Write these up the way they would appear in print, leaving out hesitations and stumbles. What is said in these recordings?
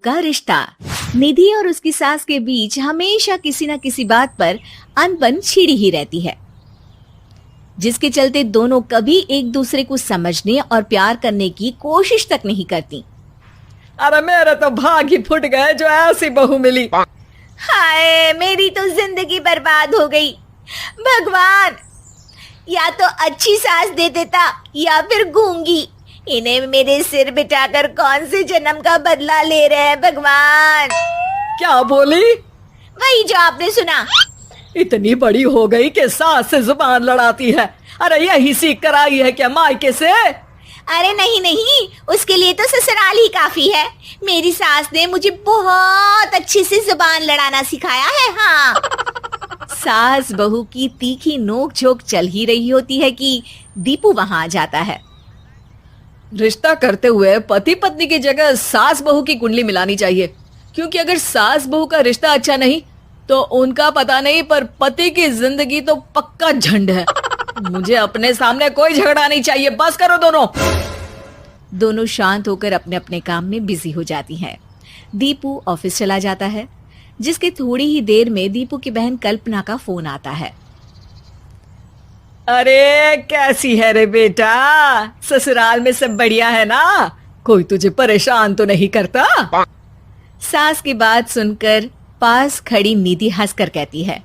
का रिश्ता। निधि और उसकी सास के बीच हमेशा किसी न किसी बात पर अनबन छिड़ी ही रहती है, जिसके चलते दोनों कभी एक दूसरे को समझने और प्यार करने की कोशिश तक नहीं करती। अरे मेरे तो भाग ही फुट गए जो ऐसी बहू मिली। हाय, मेरी तो जिंदगी बर्बाद हो गई। भगवान, या तो अच्छी सास दे देता या फिर गूंगी। इन्हें मेरे सिर बिठाकर कौन से जन्म का बदला ले रहे हैं भगवान। क्या बोली? वही जो आपने सुना। इतनी बड़ी हो गई कि सास से जुबान लड़ाती है। अरे यही सीख कर आई है क्या मायके से? अरे नहीं नहीं, उसके लिए तो ससुराल ही काफी है। मेरी सास ने मुझे बहुत अच्छे से जुबान लड़ाना सिखाया है। हाँ। सास बहू की तीखी नोक झोंक चल ही रही होती है कि दीपू वहां आ जाता है। रिश्ता करते हुए पति पत्नी की जगह सास बहू की कुंडली मिलानी चाहिए, क्योंकि अगर सास बहू का रिश्ता अच्छा नहीं तो उनका पता नहीं, पर पति की जिंदगी तो पक्का झंड है। मुझे अपने सामने कोई झगड़ा नहीं चाहिए, बस करो दोनों। दोनों शांत होकर अपने अपने काम में बिजी हो जाती हैं। दीपू ऑफिस चला जाता है, जिसके थोड़ी ही देर में दीपू की बहन कल्पना का फोन आता है। अरे कैसी है रे बेटा? ससुराल में सब बढ़िया है ना? कोई तुझे परेशान तो नहीं करता? सास की बात सुनकर पास खड़ी निधि हंसकर कहती है,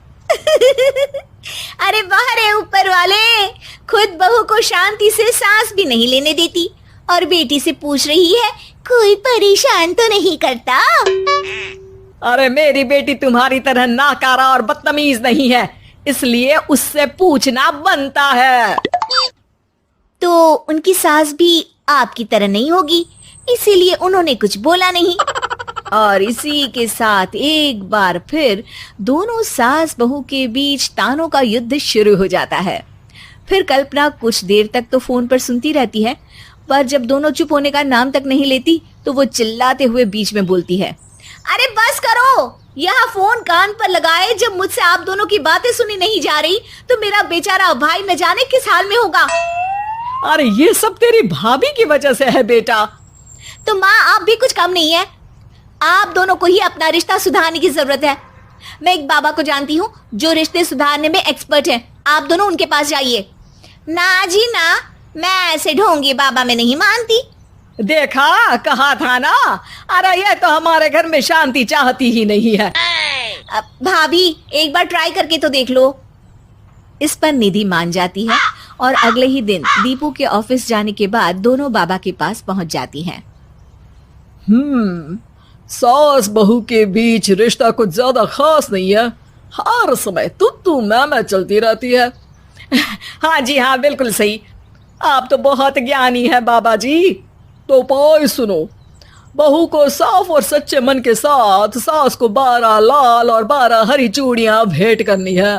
अरे वाह रे ऊपर वाले, खुद बहू को शांति से सांस भी नहीं लेने देती और बेटी से पूछ रही है कोई परेशान तो नहीं करता। अरे मेरी बेटी तुम्हारी तरह नाकारा और बदतमीज नहीं है, इसलिए उससे पूछना बनता है। तो उनकी सास भी आपकी तरह नहीं होगी, इसीलिए उन्होंने कुछ बोला नहीं। और इसी के साथ एक बार फिर दोनों सास बहू के बीच तानों का युद्ध शुरू हो जाता है। फिर कल्पना कुछ देर तक तो फोन पर सुनती रहती है, पर जब दोनों चुप होने का नाम तक नहीं लेती तो वो चिल्लाते हुए बीच में बोलती है, अरे बस करो, यह फोन कान पर लगाए जब मुझसे आप दोनों की बातें सुनी नहीं जा रही तो मेरा बेचारा भाई न जाने किस हाल में होगा। अरे ये सब तेरी भाभी की वजह से है बेटा। तो माँ, आप भी कुछ कम नहीं है। आप दोनों को ही अपना रिश्ता सुधारने की जरूरत है। मैं एक बाबा को जानती हूँ जो रिश्ते सुधारने में एक्सपर्ट हैं। आप दोनों उनके पास जाइए। ना जी ना, मैं ऐसे ढोंगी बाबा में नहीं मानती। देखा, कहा था ना। अरे ये तो हमारे घर में शांति चाहती ही नहीं है। भाभी, एक बार ट्राई करके तो देख लो। इस पर निधि मान जाती है और अगले ही दिन दीपू के ऑफिस जाने के बाद दोनों बाबा के पास पहुंच जाती हैं। सास बहू के बीच रिश्ता कुछ ज्यादा खास नहीं है। हर समय तू मैं चलती रहती है। हाँ जी हाँ, बिल्कुल सही। आप तो बहुत ज्ञानी है बाबा जी। तो उपाय सुनो, बहू को साफ और सच्चे मन के साथ सास को 12 लाल और 12 हरी चूड़ियां भेंट करनी है।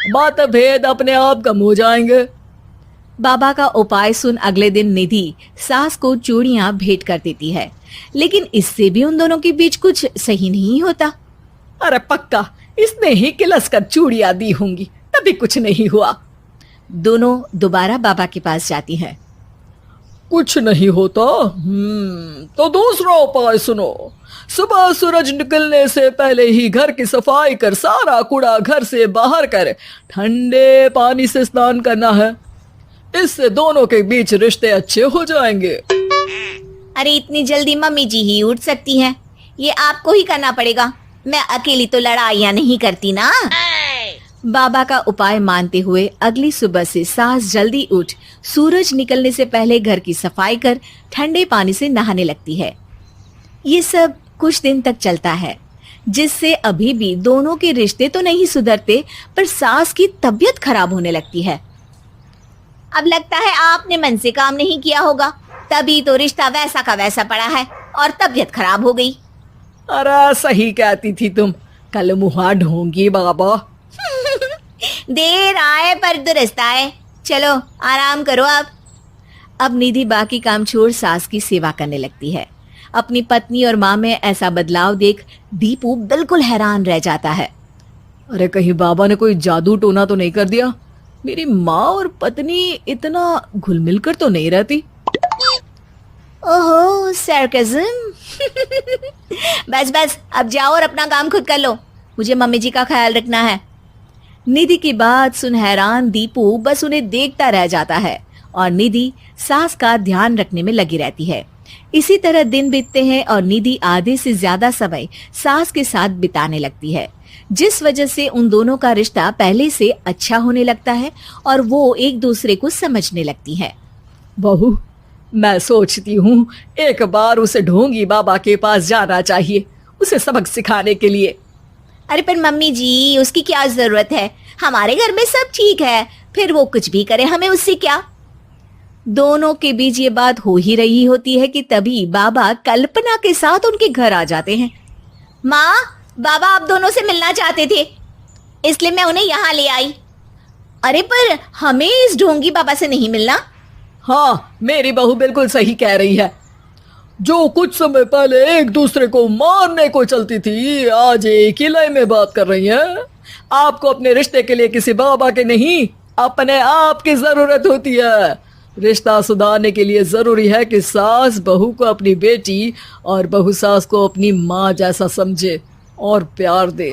मतभेद अपने आप कम हो जाएंगे। बाबा का उपाय सुन अगले दिन निधि सास को चूड़ियां भेंट कर देती है, लेकिन इससे भी उन दोनों के बीच कुछ सही नहीं होता। अरे पक्का इसने ही किलस कर चूड़ियां दी होंगी, तभी कुछ नहीं हुआ। दोनों दोबारा बाबा के पास जाती हैं। कुछ नहीं होता। तो दूसरा उपाय सुनो। सुबह सूरज निकलने से पहले ही घर की सफाई कर सारा कूड़ा घर से बाहर कर ठंडे पानी से स्नान करना है। इससे दोनों के बीच रिश्ते अच्छे हो जाएंगे। अरे इतनी जल्दी मम्मी जी ही उठ सकती हैं? ये आपको ही करना पड़ेगा। मैं अकेली तो लड़ाइयाँ नहीं करती ना। बाबा का उपाय मानते हुए अगली सुबह से सास जल्दी उठ सूरज निकलने से पहले घर की सफाई कर ठंडे पानी से नहाने लगती है। ये सब कुछ दिन तक चलता है, जिससे अभी भी दोनों के रिश्ते तो नहीं सुधरते, पर सास की तबीयत खराब होने लगती है। अब लगता है आपने मन से काम नहीं किया होगा, तभी तो रिश्ता वैसा का वैसा पड़ा है और तबीयत खराब हो गई। अरे सही कहती थी तुम, कल मुहा ढोंगी बाबा। देर आए पर दुरुस्त आए। चलो आराम करो अब निधि बाकी काम छोड़ सास की सेवा करने लगती है। अपनी पत्नी और माँ में ऐसा बदलाव देख दीपू बिल्कुल हैरान रह जाता है। अरे कहीं बाबा ने कोई जादू टोना तो नहीं कर दिया? मेरी माँ और पत्नी इतना घुल मिल कर तो नहीं रहती। ओहो सरकज़म। बस बस अब जाओ और अपना काम खुद कर लो, मुझे मम्मी जी का ख्याल रखना है। निधि की बात सुन हैरान दीपू बस उन्हें देखता रह जाता है और निधि सास का ध्यान रखने में लगी रहती है। इसी तरह दिन बीतते हैं और निधि आधे से ज्यादा समय सास के साथ बिताने लगती है, जिस वजह से उन दोनों का रिश्ता पहले से अच्छा होने लगता है और वो एक दूसरे को समझने लगती है। बहू, मैं सोचती हूँ एक बार उसे ढोंगी बाबा के पास जाना चाहिए, उसे सबक सिखाने के लिए। अरे पर मम्मी जी, उसकी क्या जरूरत है, हमारे घर में सब ठीक है, फिर वो कुछ भी करे हमें उससे क्या। दोनों के बीच ये बात हो ही रही होती है कि तभी बाबा कल्पना के साथ उनके घर आ जाते हैं। माँ, बाबा आप दोनों से मिलना चाहते थे, इसलिए मैं उन्हें यहाँ ले आई। अरे पर हमें इस ढोंगी बाबा से नहीं मिलना। हाँ, मेरी बहू बिल्कुल सही कह रही है। जो कुछ समय पहले एक दूसरे को मारने को चलती थी, आज एक ही लय में बात कर रही है। आपको अपने रिश्ते के लिए किसी बाबा के नहीं, अपने आप की जरूरत होती है। रिश्ता सुधारने के लिए जरूरी है कि सास बहू को अपनी बेटी और बहू सास को अपनी माँ जैसा समझे और प्यार दे।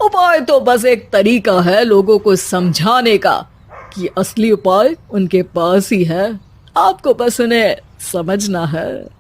उपाय तो बस एक तरीका है लोगों को समझाने का कि असली उपाय उनके पास ही है, आपको बस उन्हें समझना है।